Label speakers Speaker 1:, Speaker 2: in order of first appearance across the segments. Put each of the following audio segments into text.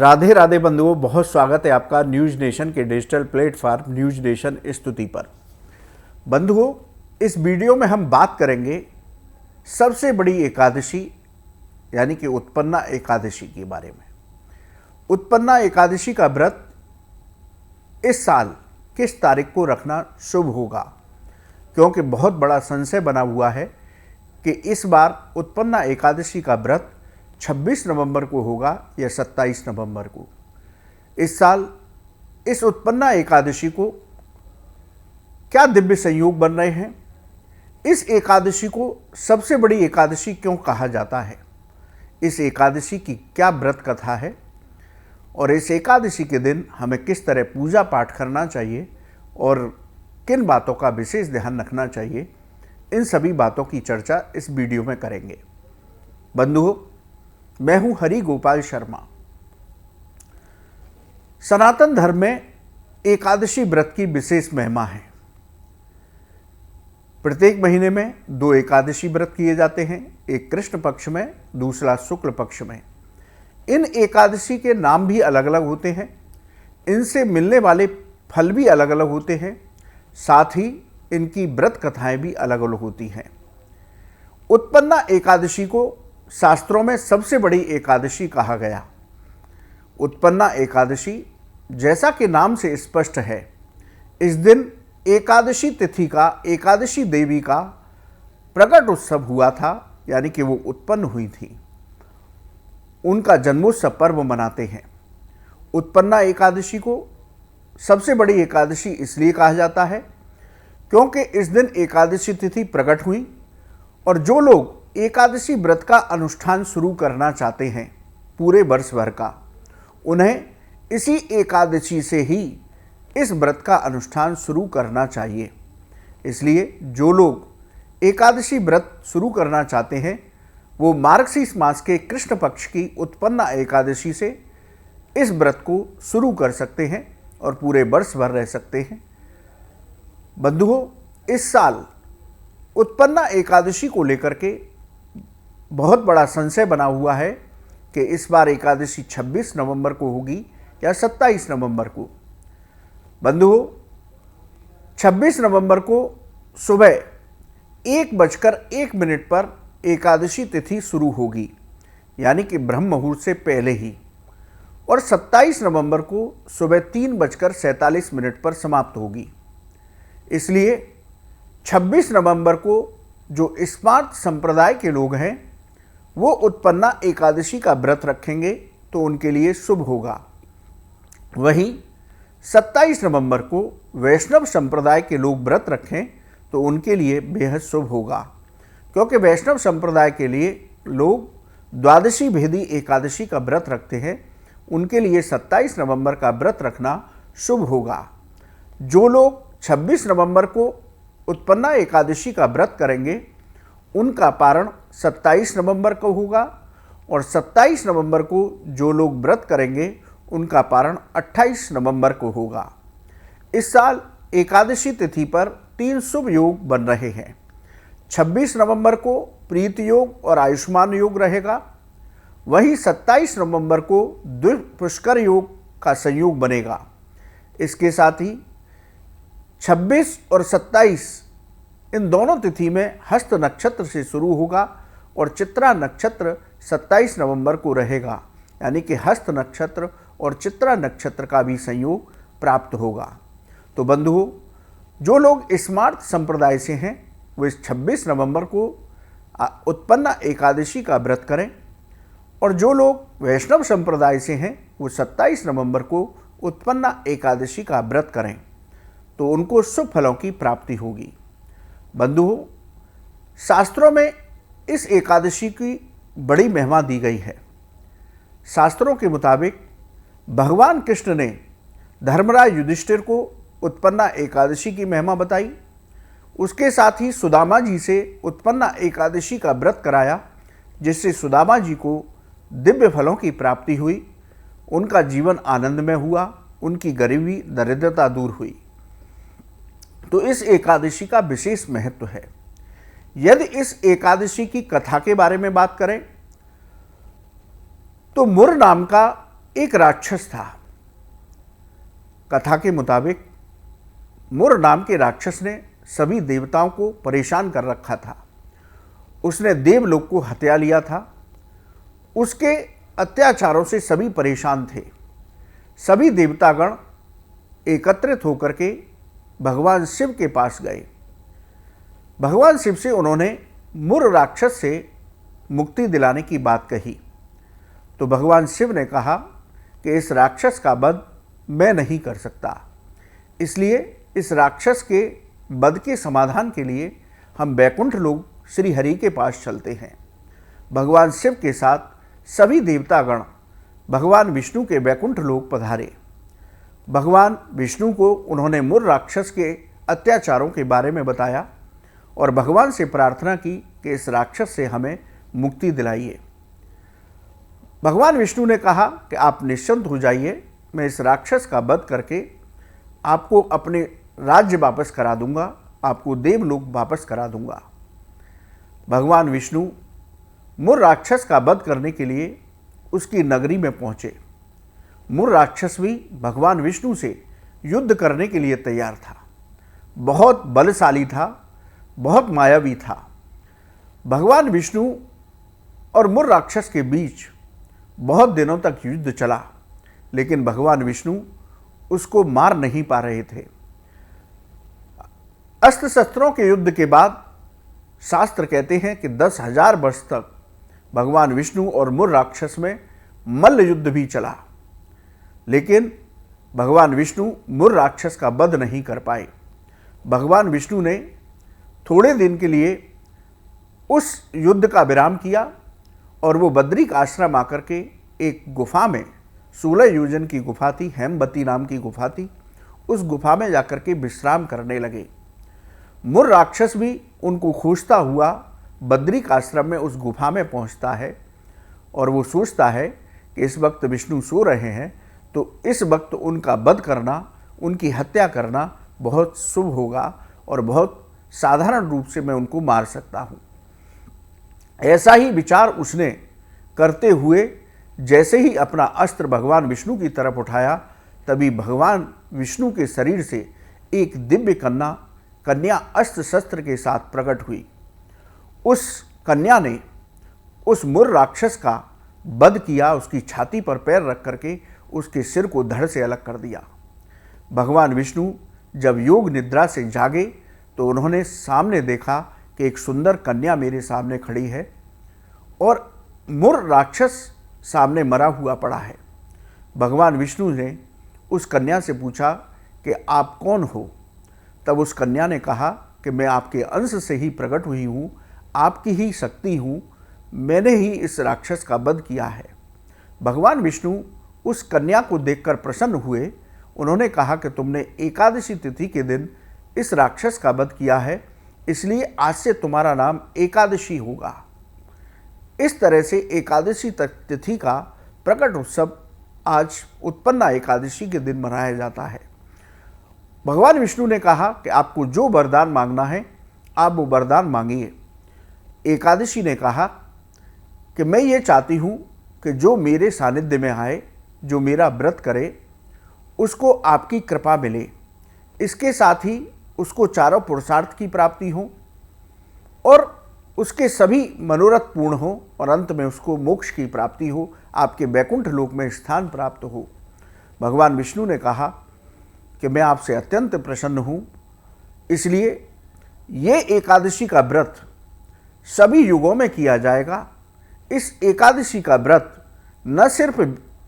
Speaker 1: राधे राधे बंधुओं, बहुत स्वागत है आपका न्यूज नेशन के डिजिटल प्लेटफॉर्म न्यूज नेशन स्तुति पर। बंधुओं, इस वीडियो में हम बात करेंगे सबसे बड़ी एकादशी यानी कि उत्पन्ना एकादशी के बारे में। उत्पन्ना एकादशी का व्रत इस साल किस तारीख को रखना शुभ होगा, क्योंकि बहुत बड़ा संशय बना हुआ है कि इस बार उत्पन्ना एकादशी का व्रत 26 नवंबर को होगा या 27 नवंबर को। इस साल इस उत्पन्ना एकादशी को क्या दिव्य संयोग बन रहे हैं, इस एकादशी को सबसे बड़ी एकादशी क्यों कहा जाता है, इस एकादशी की क्या व्रत कथा है और इस एकादशी के दिन हमें किस तरह पूजा पाठ करना चाहिए और किन बातों का विशेष ध्यान रखना चाहिए, इन सभी बातों की चर्चा इस वीडियो में करेंगे। बंधुओं, मैं हूं हरि गोपाल शर्मा। सनातन धर्म में एकादशी व्रत की विशेष महिमा है। प्रत्येक महीने में 2 एकादशी व्रत किए जाते हैं, एक कृष्ण पक्ष में, दूसरा शुक्ल पक्ष में। इन एकादशी के नाम भी अलग अलग होते हैं, इनसे मिलने वाले फल भी अलग अलग होते हैं, साथ ही इनकी व्रत कथाएं भी अलग अलग होती हैं। उत्पन्ना एकादशी को शास्त्रों में सबसे बड़ी एकादशी कहा गया। उत्पन्ना एकादशी, जैसा कि नाम से स्पष्ट है, इस दिन एकादशी तिथि का, एकादशी देवी का प्रकट उत्सव हुआ था, यानी कि वो उत्पन्न हुई थी। उनका जन्मोत्सव पर्व मनाते हैं। उत्पन्ना एकादशी को सबसे बड़ी एकादशी इसलिए कहा जाता है क्योंकि इस दिन एकादशी तिथि प्रकट हुई और जो लोग एकादशी व्रत का अनुष्ठान शुरू करना चाहते हैं पूरे वर्ष भर का, उन्हें इसी एकादशी से ही इस व्रत का अनुष्ठान शुरू करना चाहिए। इसलिए जो लोग एकादशी व्रत शुरू करना चाहते हैं वो मार्गशीर्ष मास के कृष्ण पक्ष की उत्पन्ना एकादशी से इस व्रत को शुरू कर सकते हैं और पूरे वर्ष भर रह सकते हैं। बंधुओं, इस साल उत्पन्ना एकादशी को लेकर के बहुत बड़ा संशय बना हुआ है कि इस बार एकादशी 26 नवंबर को होगी या 27 नवंबर को। बंधुओं, 26 नवंबर को सुबह 1:01 पर एकादशी तिथि शुरू होगी, यानी कि ब्रह्म मुहूर्त से पहले ही, और 27 नवंबर को सुबह 3:47 पर समाप्त होगी। इसलिए 26 नवंबर को जो स्मार्त संप्रदाय के लोग हैं वो उत्पन्ना एकादशी का व्रत रखेंगे तो उनके लिए शुभ होगा। वहीं 27 नवंबर को वैष्णव संप्रदाय के लोग व्रत रखें तो उनके लिए बेहद शुभ होगा, क्योंकि वैष्णव संप्रदाय के लिए लोग द्वादशी भेदी एकादशी का व्रत रखते हैं, उनके लिए 27 नवंबर का व्रत रखना शुभ होगा। जो लोग 26 नवंबर को उत्पन्ना एकादशी का व्रत करेंगे उनका पारण 27 नवंबर को होगा और 27 नवंबर को जो लोग व्रत करेंगे उनका पारण 28 नवंबर को होगा। इस साल एकादशी तिथि पर 3 शुभ योग बन रहे हैं। 26 नवंबर को प्रीति योग और आयुष्मान योग रहेगा। वहीं 27 नवंबर को द्विपुष्कर योग का संयोग बनेगा। इसके साथ ही 26 और 27 इन दोनों तिथि में हस्त नक्षत्र से शुरू होगा और चित्रा नक्षत्र 27 नवंबर को रहेगा, यानी कि हस्त नक्षत्र और चित्रा नक्षत्र का भी संयोग प्राप्त होगा। तो बंधुओं, जो लोग स्मार्त संप्रदाय से हैं वो इस 26 नवंबर को उत्पन्ना एकादशी का व्रत करें और जो लोग वैष्णव संप्रदाय से हैं वो 27 नवंबर को उत्पन्ना एकादशी का व्रत करें तो उनको शुभ फलों की प्राप्ति होगी। बंधुओं, शास्त्रों में इस एकादशी की बड़ी महिमा दी गई है। शास्त्रों के मुताबिक भगवान कृष्ण ने धर्मराज युधिष्ठिर को उत्पन्ना एकादशी की महिमा बताई। उसके साथ ही सुदामा जी से उत्पन्ना एकादशी का व्रत कराया, जिससे सुदामा जी को दिव्य फलों की प्राप्ति हुई, उनका जीवन आनंदमय हुआ, उनकी गरीबी दरिद्रता दूर हुई। तो इस एकादशी का विशेष महत्व है। यदि इस एकादशी की कथा के बारे में बात करें तो मुर नाम का एक राक्षस था। कथा के मुताबिक मुर नाम के राक्षस ने सभी देवताओं को परेशान कर रखा था। उसने देवलोक को हत्या लिया था। उसके अत्याचारों से सभी परेशान थे। सभी देवतागण एकत्रित होकर के भगवान शिव के पास गए। भगवान शिव से उन्होंने मुर राक्षस से मुक्ति दिलाने की बात कही। तो भगवान शिव ने कहा कि इस राक्षस का वध मैं नहीं कर सकता, इसलिए इस राक्षस के वध के समाधान के लिए हम वैकुंठ लोक श्री हरि के पास चलते हैं। भगवान शिव के साथ सभी देवतागण भगवान विष्णु के वैकुंठ लोक पधारे। भगवान विष्णु को उन्होंने मुर राक्षस के अत्याचारों के बारे में बताया और भगवान से प्रार्थना की कि इस राक्षस से हमें मुक्ति दिलाइए। भगवान विष्णु ने कहा कि आप निश्चिंत हो जाइए, मैं इस राक्षस का वध करके आपको अपने राज्य वापस करा दूंगा, आपको देवलोक वापस करा दूंगा। भगवान विष्णु मुर राक्षस का वध करने के लिए उसकी नगरी में पहुंचे। मुर राक्षस भी भगवान विष्णु से युद्ध करने के लिए तैयार था। बहुत बलशाली था, बहुत मायावी था। भगवान विष्णु और मुर राक्षस के बीच बहुत दिनों तक युद्ध चला, लेकिन भगवान विष्णु उसको मार नहीं पा रहे थे। अस्त्र शस्त्रों के युद्ध के बाद शास्त्र कहते हैं कि 10,000 वर्ष तक भगवान विष्णु और मुर राक्षस में मल्ल युद्ध भी चला, लेकिन भगवान विष्णु मुर राक्षस का वध नहीं कर पाए। भगवान विष्णु ने थोड़े दिन के लिए उस युद्ध का विराम किया और वो बद्रिक आश्रम आकर के एक गुफा में, 16 योजन की गुफा थी, हेमवती नाम की गुफा थी, उस गुफा में जाकर के विश्राम करने लगे। मुर राक्षस भी उनको खोजता हुआ बद्रिक आश्रम में उस गुफा में पहुंचता है और वो सोचता है कि इस वक्त विष्णु सो रहे हैं, तो इस वक्त उनका वध करना, उनकी हत्या करना बहुत शुभ होगा और बहुत साधारण रूप से मैं उनको मार सकता हूँ। ऐसा ही विचार उसने करते हुए जैसे ही अपना अस्त्र भगवान विष्णु की तरफ उठाया, तभी भगवान विष्णु के शरीर से एक दिव्य कन्या अस्त्र शस्त्र के साथ प्रकट हुई। उस कन्या ने उस मुर राक्षस का वध किया, उसकी छाती पर पैर रख करके उसके सिर को धड़ से अलग कर दिया। भगवान विष्णु जब योग निद्रा से जागे तो उन्होंने सामने देखा कि एक सुंदर कन्या मेरे सामने खड़ी है और मुर राक्षस सामने मरा हुआ पड़ा है। भगवान विष्णु ने उस कन्या से पूछा कि आप कौन हो? तब उस कन्या ने कहा कि मैं आपके अंश से ही प्रकट हुई हूँ, आपकी ही शक्ति हूँ, मैंने ही इस राक्षस का वध किया है। भगवान विष्णु उस कन्या को देखकर प्रसन्न हुए। उन्होंने कहा कि तुमने एकादशी तिथि के दिन इस राक्षस का वध किया है, इसलिए आज से तुम्हारा नाम एकादशी होगा। इस तरह से एकादशी तिथि का प्रकट उत्सव आज उत्पन्ना एकादशी के दिन मनाया जाता है। भगवान विष्णु ने कहा कि आपको जो वरदान मांगना है आप वो वरदान मांगिए। एकादशी ने कहा कि मैं ये चाहती हूँ कि जो मेरे सानिध्य में आए, जो मेरा व्रत करे, उसको आपकी कृपा मिले। इसके साथ ही उसको चारों पुरुषार्थ की प्राप्ति हो और उसके सभी मनोरथ पूर्ण हो और अंत में उसको मोक्ष की प्राप्ति हो, आपके वैकुंठ लोक में स्थान प्राप्त हो। भगवान विष्णु ने कहा कि मैं आपसे अत्यंत प्रसन्न हूँ, इसलिए ये एकादशी का व्रत सभी युगों में किया जाएगा। इस एकादशी का व्रत न सिर्फ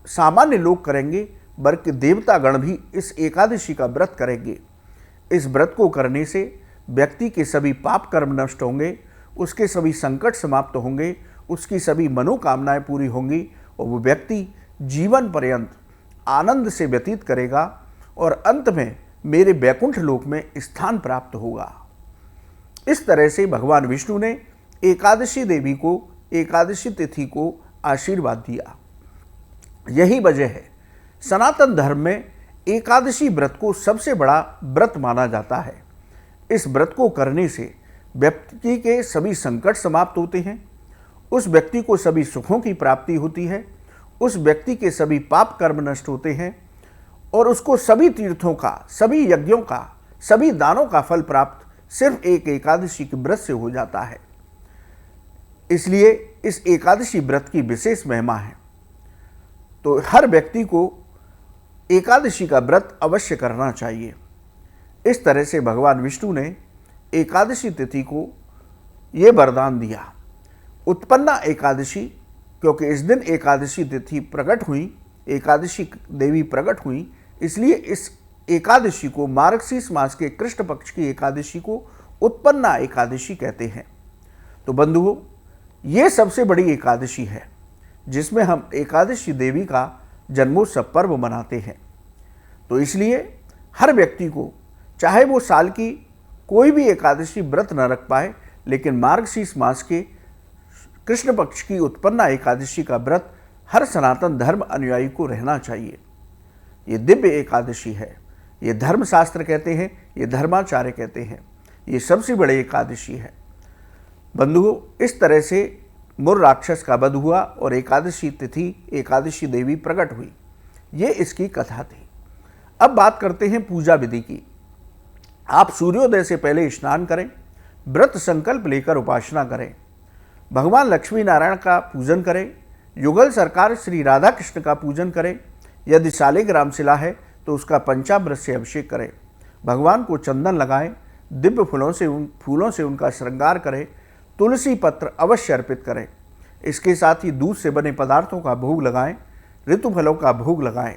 Speaker 1: सामान्य लोग करेंगे बल्कि देवतागण भी इस एकादशी का व्रत करेंगे। इस व्रत को करने से व्यक्ति के सभी पाप कर्म नष्ट होंगे, उसके सभी संकट समाप्त होंगे, उसकी सभी मनोकामनाएं पूरी होंगी और वो व्यक्ति जीवन पर्यंत आनंद से व्यतीत करेगा और अंत में मेरे वैकुंठ लोक में स्थान प्राप्त होगा। इस तरह से भगवान विष्णु ने एकादशी देवी को, एकादशी तिथि को आशीर्वाद दिया। यही वजह है सनातन धर्म में एकादशी व्रत को सबसे बड़ा व्रत माना जाता है। इस व्रत को करने से व्यक्ति के सभी संकट समाप्त होते हैं, उस व्यक्ति को सभी सुखों की प्राप्ति होती है उस व्यक्ति के सभी पाप कर्म नष्ट होते हैं और उसको सभी तीर्थों का, सभी यज्ञों का, सभी दानों का फल प्राप्त सिर्फ एक एकादशी के व्रत से हो जाता है। इसलिए इस एकादशी व्रत की विशेष महिमा है। तो हर व्यक्ति को एकादशी का व्रत अवश्य करना चाहिए। इस तरह से भगवान विष्णु ने एकादशी तिथि को ये वरदान दिया। उत्पन्ना एकादशी, क्योंकि इस दिन एकादशी तिथि प्रकट हुई, एकादशी देवी प्रकट हुई, इसलिए इस एकादशी को, मार्गशीर्ष मास के कृष्ण पक्ष की एकादशी को उत्पन्ना एकादशी कहते हैं। तो बंधुओं, ये सबसे बड़ी एकादशी है जिसमें हम एकादशी देवी का जन्मोत्सव पर्व मनाते हैं। तो इसलिए हर व्यक्ति को, चाहे वो साल की कोई भी एकादशी व्रत न रख पाए, लेकिन मार्गशीर्ष मास के कृष्ण पक्ष की उत्पन्ना एकादशी का व्रत हर सनातन धर्म अनुयायी को रहना चाहिए। ये दिव्य एकादशी है, ये धर्मशास्त्र कहते हैं, ये धर्माचार्य कहते हैं, ये सबसे बड़ी एकादशी है। बंधुओं, इस तरह से मुर राक्षस का वध हुआ और एकादशी तिथि, एकादशी देवी प्रकट हुई। ये इसकी कथा थी। अब बात करते हैं पूजा विधि की। आप सूर्योदय से पहले स्नान करें, व्रत संकल्प लेकर उपासना करें, भगवान लक्ष्मी नारायण का पूजन करें, युगल सरकार श्री राधा कृष्ण का पूजन करें। यदि शालिग्राम शिला है तो उसका पंचामृत से अभिषेक करें, भगवान को चंदन लगाएं, दिव्य फूलों से उनका श्रृंगार करें, तुलसी पत्र अवश्य अर्पित करें। इसके साथ ही दूध से बने पदार्थों का भोग लगाएं, ऋतु फलों का भोग लगाएं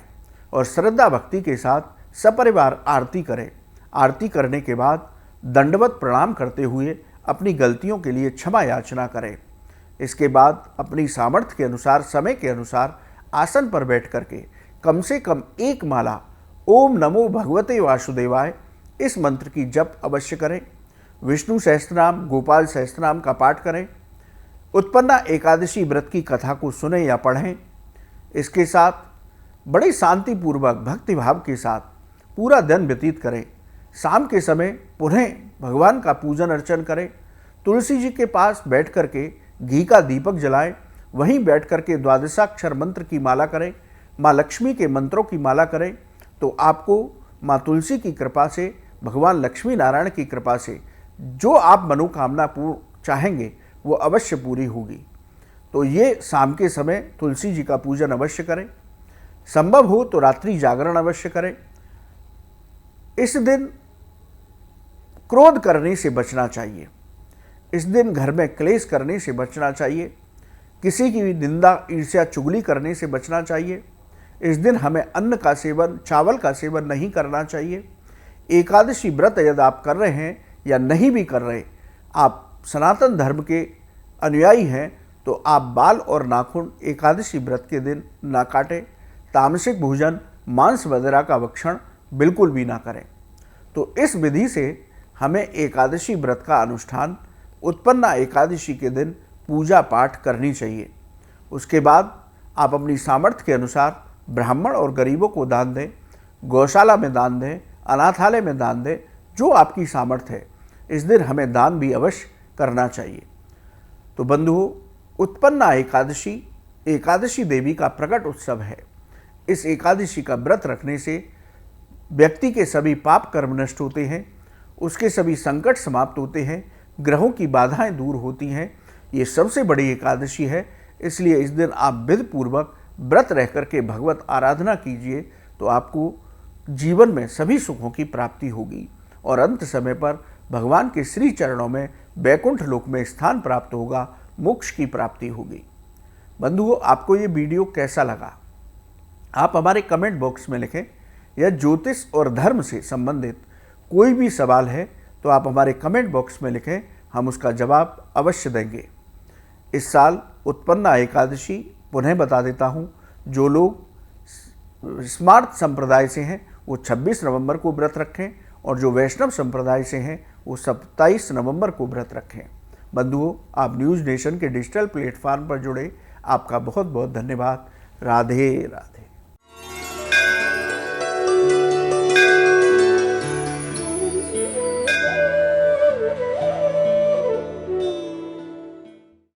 Speaker 1: और श्रद्धा भक्ति के साथ सपरिवार आरती करें। आरती करने के बाद दंडवत प्रणाम करते हुए अपनी गलतियों के लिए क्षमा याचना करें। इसके बाद अपनी सामर्थ्य के अनुसार, समय के अनुसार आसन पर बैठ करके कम से कम एक माला ओम नमो भगवते वासुदेवाय इस मंत्र की जप अवश्य करें। विष्णु सहस्त्रनाम, गोपाल सहस्त्रनाम का पाठ करें। उत्पन्ना एकादशी व्रत की कथा को सुने या पढ़ें। इसके साथ बड़ी शांतिपूर्वक भक्तिभाव के साथ पूरा दिन व्यतीत करें। शाम के समय पुनः भगवान का पूजन अर्चन करें। तुलसी जी के पास बैठ करके घी का दीपक जलाएं। वहीं बैठ करके द्वादशाक्षर मंत्र की माला करें, माँ लक्ष्मी के मंत्रों की माला करें। तो आपको माँ तुलसी की कृपा से, भगवान लक्ष्मी नारायण की कृपा से जो आप मनोकामना पूर्ण चाहेंगे वो अवश्य पूरी होगी। तो ये शाम के समय तुलसी जी का पूजन अवश्य करें। संभव हो तो रात्रि जागरण अवश्य करें। इस दिन क्रोध करने से बचना चाहिए। इस दिन घर में क्लेश करने से बचना चाहिए। किसी की भी निंदा, ईर्ष्या, चुगली करने से बचना चाहिए। इस दिन हमें अन्न का सेवन, चावल का सेवन नहीं करना चाहिए। एकादशी व्रत यदि आप कर रहे हैं या नहीं भी कर रहे, आप सनातन धर्म के अनुयायी हैं, तो आप बाल और नाखून एकादशी व्रत के दिन ना काटें। तामसिक भोजन, मांस वगैरह का भक्षण बिल्कुल भी ना करें। तो इस विधि से हमें एकादशी व्रत का अनुष्ठान उत्पन्ना एकादशी के दिन पूजा पाठ करनी चाहिए। उसके बाद आप अपनी सामर्थ्य के अनुसार ब्राह्मण और गरीबों को दान दें, गौशाला में दान दें, अनाथालय में दान दें, जो आपकी सामर्थ्य है। इस दिन हमें दान भी अवश्य करना चाहिए। तो बंधुओं, उत्पन्ना एकादशी एकादशी देवी का प्रकट उत्सव है। इस एकादशी का व्रत रखने से व्यक्ति के सभी पाप कर्म नष्ट होते हैं, उसके सभी संकट समाप्त होते हैं, ग्रहों की बाधाएं दूर होती हैं। ये सबसे बड़ी एकादशी है। इसलिए इस दिन आप विधिपूर्वक व्रत रह करके भगवत आराधना कीजिए, तो आपको जीवन में सभी सुखों की प्राप्ति होगी और अंत समय पर भगवान के श्री चरणों में वैकुंठ लोक में स्थान प्राप्त होगा, मोक्ष की प्राप्ति होगी। बंधुओं, आपको ये वीडियो कैसा लगा आप हमारे कमेंट बॉक्स में लिखें। या ज्योतिष और धर्म से संबंधित कोई भी सवाल है तो आप हमारे कमेंट बॉक्स में लिखें, हम उसका जवाब अवश्य देंगे। इस साल उत्पन्ना एकादशी पुनः बता देता हूँ, जो लोग स्मार्त संप्रदाय से हैं वो 26 नवंबर को व्रत रखें और जो वैष्णव संप्रदाय से हैं वो 27 नवंबर को व्रत रखें। बंधुओं, आप न्यूज़ नेशन के डिजिटल प्लेटफॉर्म पर जुड़े, आपका बहुत बहुत धन्यवाद। राधे राधे।